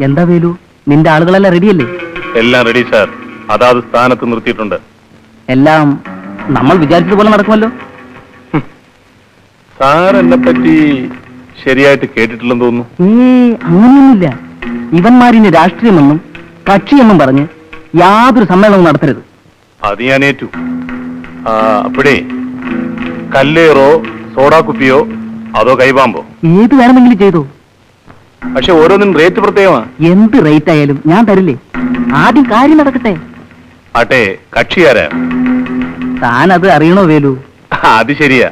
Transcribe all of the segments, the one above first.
എന്താ വേലു, നിന്റെ ആളുകളെല്ലാം റെഡിയല്ലേ? എല്ലാം റെഡി സാർ, അതാത് സ്ഥാനത്ത് നിർത്തിയിട്ടുണ്ട്. എല്ലാം നമ്മൾ വിചാരിച്ചതുപോലെ നടക്കുമല്ലോ? സാർ എന്നെ പറ്റി ശരിയായിട്ട് കേട്ടിട്ടില്ലെന്ന് തോന്നുന്നു. അങ്ങനെയൊന്നുമില്ല. ഇവന്മാരിന് രാഷ്ട്രീയമെന്നും കക്ഷിയെന്നും പറഞ്ഞ് യാതൊരു സമ്മേളനവും നടത്തരുത്. അത് ഞാൻ ഏറ്റു. അപ്പോഴേ കല്ലേറോ സോഡാ കുപ്പിയോ അതോ കൈപാമ്പോ ഏത് വേണമെങ്കിലും ചെയ്തോ. പക്ഷെ ഓരോന്നും റേറ്റ് പ്രത്യേകമാണ്. എന്ത് റേറ്റ് ആയാലും ഞാൻ തരില്ലേ. ആദ്യം കാര്യം നടക്കട്ടെ. ആട്ടെ, കക്ഷിയാരാ? താൻ അത് അറിയണോ വേലു? അത് ശരിയാ.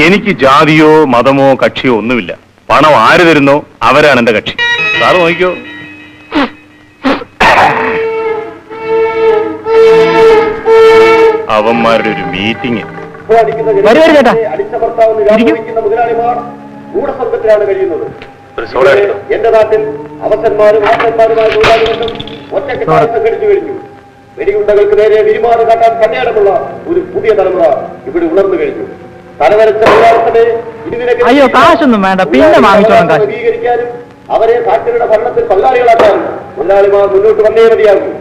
എനിക്ക് ജാതിയോ മതമോ കക്ഷിയോ ഒന്നുമില്ല. പണം ആര് തരുന്നോ അവരാണ് എന്റെ കക്ഷി. സാറ് നോക്കിക്കോ. അവന്മാരുടെ ഒരു മീറ്റിംഗ്. എന്റെ നാട്ടിൽ അവസന്മാരും ആസന്മാരുമായ തൊഴിലാളികളും ഒറ്റക്കെട്ടായി സംഘടിച്ചു കഴിഞ്ഞു. വെടിയുണ്ടകൾക്ക് നേരെ വിരിമാറ് കാട്ടാൻ കണ്ണേടമുള്ള ഒരു പുതിയ തലമുറ ഇവിടെ ഉണർന്നു കഴിഞ്ഞു. തലവരച്ച പോരാട്ടത്തെ അയ്യോ, കാശൊന്നും വേണ്ട, പിന്നെ അംഗീകരിക്കാനും അവരെ ഫാക്ടറിയുടെ ഭരണത്തിൽ പങ്കാളികളാക്കാനും മുതലാളിമാർ മുന്നോട്ട് വന്നേ മതിയാകും.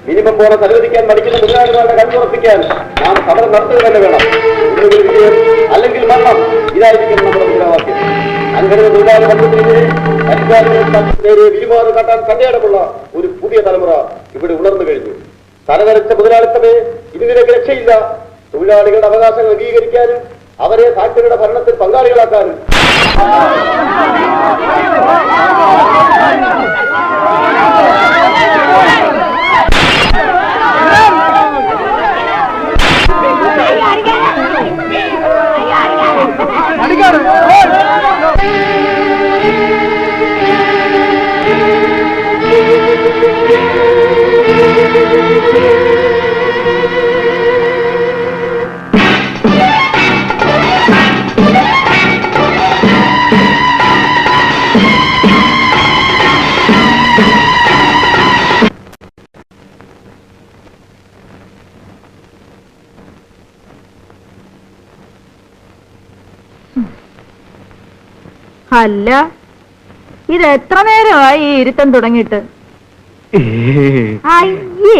മിനിമം ബോണസ് അനുവദിക്കാൻ മടിക്കുന്ന മുതലാളിമാരുടെ കണ്ടുറപ്പിക്കാൻ നാം സമരം നടത്തുക തന്നെ വേണം. ഒന്നുകിൽ വിജയം അല്ലെങ്കിൽ മരണം, ഇതായിരിക്കും നമ്മുടെ മുദ്രാവാക്യം. അങ്ങനെ തൊഴിലാളി വർഗത്തിനെതിരെ നേരെ വിരിമാറ് കാട്ടാൻ കണ്ണേടമുള്ള ഒരു പുതിയ തലമുറ ഇവിടെ ഉണർന്നു കഴിഞ്ഞു. തലവരച്ച മുതലാളിത്തമേ ഇനി നിനക്ക് രക്ഷയില്ല. തൊഴിലാളികളുടെ അവകാശങ്ങൾ അംഗീകരിക്കാനും അവരെ ഫാക്ടറിയുടെ ഭരണത്തിൽ പങ്കാളികളാക്കാനും അല്ല, ഇത് എത്ര നേരമായി ഇരുത്തം തുടങ്ങിയിട്ട്? അയ്യേ,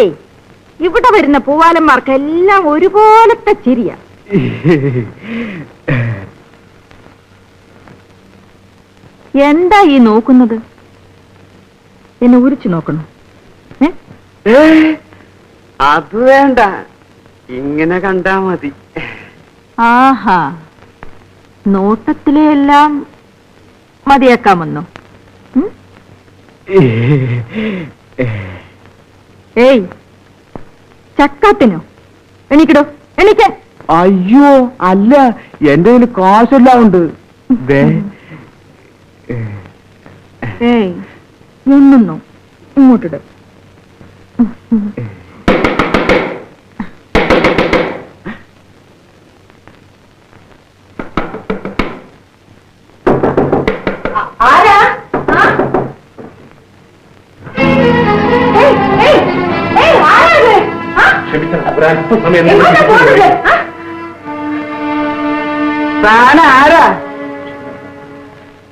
ഇവിടെ വരുന്ന പൂവാലന്മാർക്കെല്ലാം ഒരുപോലത്തെ ചിരിയ. എന്താ ഈ നോക്കുന്നത്? എന്നെ ഉരിച്ചു നോക്കണം? അത് വേണ്ട, ഇങ്ങനെ കണ്ടാ മതി. ആഹാ, നോട്ടത്തിലെ എല്ലാം മതിയാക്കാമെന്നോ? ഏയ് ചക്കാത്തിനോ? എണീക്കടോ, എണീക്കാൻ. അയ്യോ അല്ല, എന്റെ കയ്യിൽ കാശെല്ലാം ഉണ്ട്. ഏയ് ഒന്നോ ഇങ്ങോട്ടിട്. ആരാ?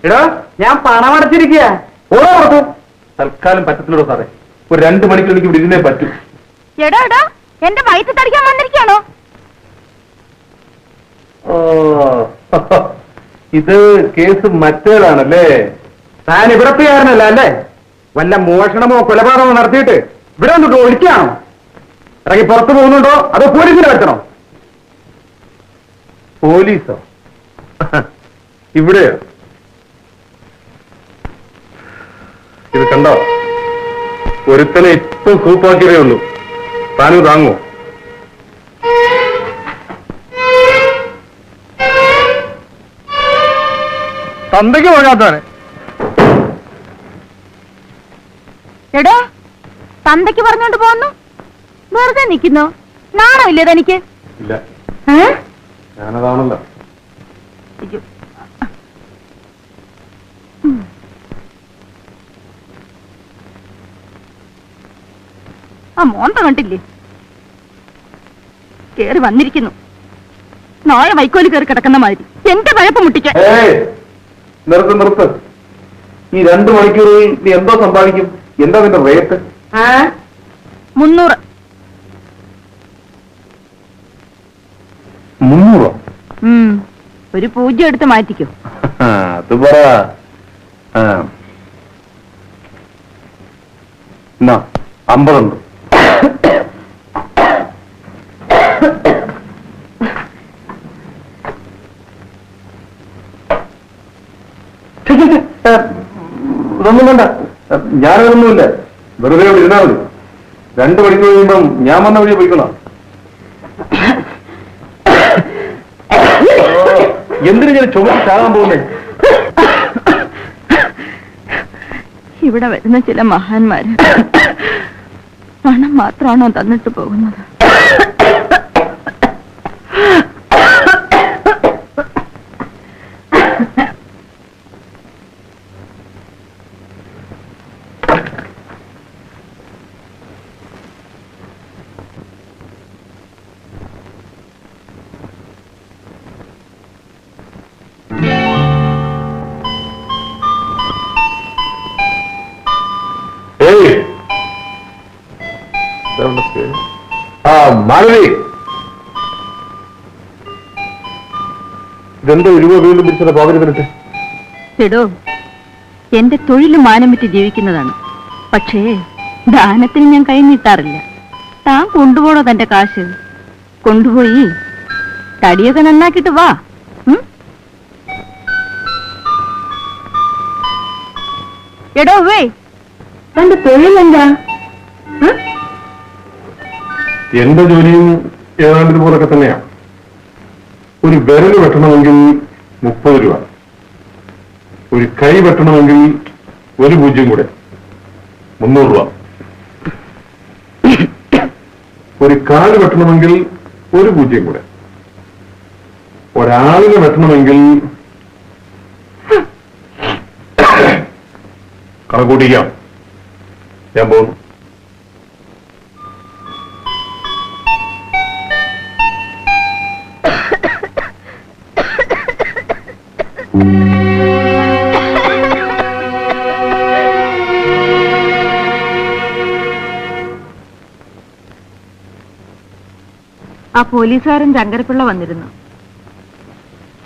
എടോ, ഞാൻ പണം അടച്ചിരിക്കുക. തൽക്കാലം പറ്റത്തില്ലടോ സാറേ. ഒരു 2 മണിക്കൂർ എനിക്ക് ഇവിടെ ഇരുന്നേ പറ്റൂ. എടോ എടോ, എന്റെ വയറ്റ് തടിക്കാൻ വന്നിരിക്കുകയാണോ? ഇത് കേസ് മറ്റേതാണല്ലേ? താൻ ഇവിടത്തുകാരനല്ല അല്ലേ? വല്ല മോഷണമോ കൊലപാതകമോ നടത്തിയിട്ട് ഇവിടെ വന്നിട്ട് ഒളിക്കുകയാണോ? ഇറങ്ങി പുറത്തു പോകുന്നുണ്ടോ അതോ പോലീസിനെ വെച്ചണോ? പോലീസോ? ഇവിടെയോ? ഇത് കണ്ടോ? ഒരുത്തനെ ഇപ്പൊ സൂപ്പാക്കിയതേ ഉള്ളൂ. താനും താങ്ങോ? തന്തയ്ക്ക് പോകാത്തവനെ. എടോ, തന്തയ്ക്ക് പറഞ്ഞോണ്ട് പോന്നു, വെറുതെ നിൽക്കുന്നോ? നാണമില്ലേ തനിക്ക്? ഇല്ല, ഞാനതാണല്ലോ. ആ മോന്ത കണ്ടില്ലേ? കേറി വന്നിരിക്കുന്നു, നാളെ വൈക്കോല് കയറി കിടക്കുന്ന മാതിരി. എന്റെ പഴപ്പ് മുട്ടിക്കാൻ. നിർത്ത് നിർത്ത്. ഈ 2 മണിക്കൂറിൽ നീ എന്തോ സമ്പാദിക്കും? എന്താ നിന്റെ റേറ്റ്? 300. 300? ഒരു 0 എടുത്ത് മാറ്റിക്കോ. അത് പറ. 50 ഉണ്ട്. ഇതൊന്നും വേണ്ട, ഞാനതൊന്നുമില്ല. വെറുതെ അവിടെ ഇരുന്നാ മതി. 2 മണിക്കൂർ കഴിയുമ്പം ഞാൻ വന്ന വഴി പോയിക്കോളാം. എന്തിനു ഞാൻ ചുമച്ചാകാൻ പോകുന്നേ? ഇവിടെ വരുന്ന ചില മഹാന്മാര് പണം മാത്രമാണോ തന്നിട്ട് പോകുന്നത്? മാലതി, ഇതെന്താ 1 രൂപ വീണ്ടും പിടിച്ചത്? പോകരുതിട്ട് എടോ, എന്റെ തൊഴിലും മാനം വിറ്റ് ജീവിക്കുന്നതാണ്. പക്ഷേ ദാനത്തിന് ഞാൻ കൈ നീട്ടാറില്ല. താൻ കൊണ്ടുപോടോ തന്റെ കാശ്. കൊണ്ടുപോയി തടിയൊക്കെ നന്നാക്കിട്ട് വാ. എടോ വേ, തന്റെ തൊഴിലെന്താ? എന്റെ ജോലിയും ഏതാണ്ട് ഇതുപോലൊക്കെ തന്നെയാണ്. ഒരു വിരല് വെട്ടണമെങ്കിൽ 30 രൂപ, ഒരു കൈ വെട്ടണമെങ്കിൽ 1 0 കൂടെ 300 രൂപ, ഒരു കാല് വെട്ടണമെങ്കിൽ 1 0 കൂടെ, ഒരാളിനെ വെട്ടണമെങ്കിൽ കണക്കൂട്ടിക്കാം. ഞാൻ പോകുന്നു. ആ പോലീസുകാരൻ ചങ്കരപ്പിള്ള വന്നിരുന്നു.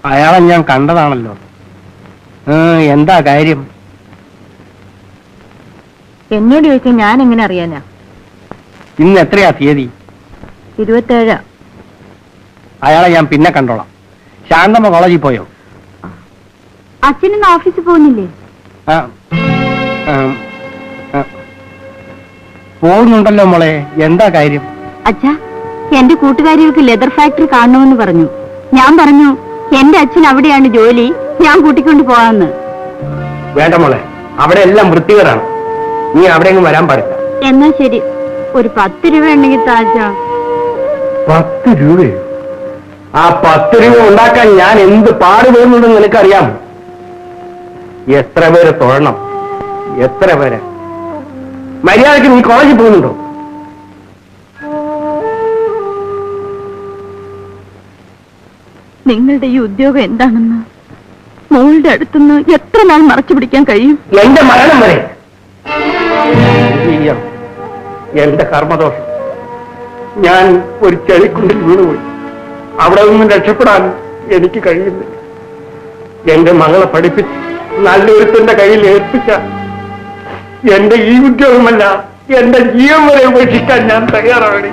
അയാളെ ഞാൻ കണ്ടതാണല്ലോ. എന്താ കാര്യം? എന്നോട് ചോദിച്ചാൽ ഞാൻ എങ്ങനെ അറിയാനാ? ഇന്ന് എത്രയാ തീയതി? 27. അയാളെ ഞാൻ പിന്നെ കണ്ടോളാം. ശാന്തമ്മ കോളേജിൽ പോയോ? അച്ഛനിന്ന് ഓഫീസിൽ പോകുന്നില്ലേ? പോകുന്നുണ്ടല്ലോ മോളെ. എന്താ കാര്യം? അച്ഛാ, എന്റെ കൂട്ടുകാരികൾക്ക് ലെതർ ഫാക്ടറി കാണണമെന്ന് പറഞ്ഞു. ഞാൻ പറഞ്ഞു എന്റെ അച്ഛൻ അവിടെയാണ് ജോലി, ഞാൻ കൂട്ടിക്കൊണ്ട് പോവാന്ന്. വേണ്ട മോളെ, അവിടെ എല്ലാം വൃത്തികേടാണ്. നീ അവിടെയെങ്കിലും വരാൻ പാടില്ല. എന്നാ ശരി, ഒരു 10 രൂപ ഉണ്ടെങ്കിൽ താച്ചാ. 10 രൂപയോ? ആ 10 രൂപ ഉണ്ടാക്കാൻ ഞാൻ എന്ത് പാടുപോകുന്നുണ്ടെന്ന് നിനക്കറിയാം. എത്ര പേരെ തൊഴണം, എത്ര പേരെ. മര്യാദയ്ക്ക് നീ കോളേജിൽ പോകുന്നുണ്ടോ? നിങ്ങളുടെ ഈ ഉദ്യോഗം എന്താണെന്ന് മോളുടെ അടുത്തുനിന്ന് എത്ര നാൾ മറച്ചു പിടിക്കാൻ കഴിയും? എന്റെ മരണം വരെ. എന്റെ കർമ്മദോഷം. ഞാൻ ഒരു ചെളിക്കുണ്ടിൽ വീണുപോയി. അവിടെ നിന്നും രക്ഷപ്പെടാൻ എനിക്ക് കഴിയുന്നില്ല. എന്റെ മകളെ പഠിപ്പിച്ച് നല്ലൊരുത്തന്റെ കയ്യിൽ ഏൽപ്പിച്ച എന്റെ ഈ ഉദ്യോഗമല്ല, എന്റെ ജീവൻ വരെ ഉപേക്ഷിക്കാൻ ഞാൻ തയ്യാറാണ്.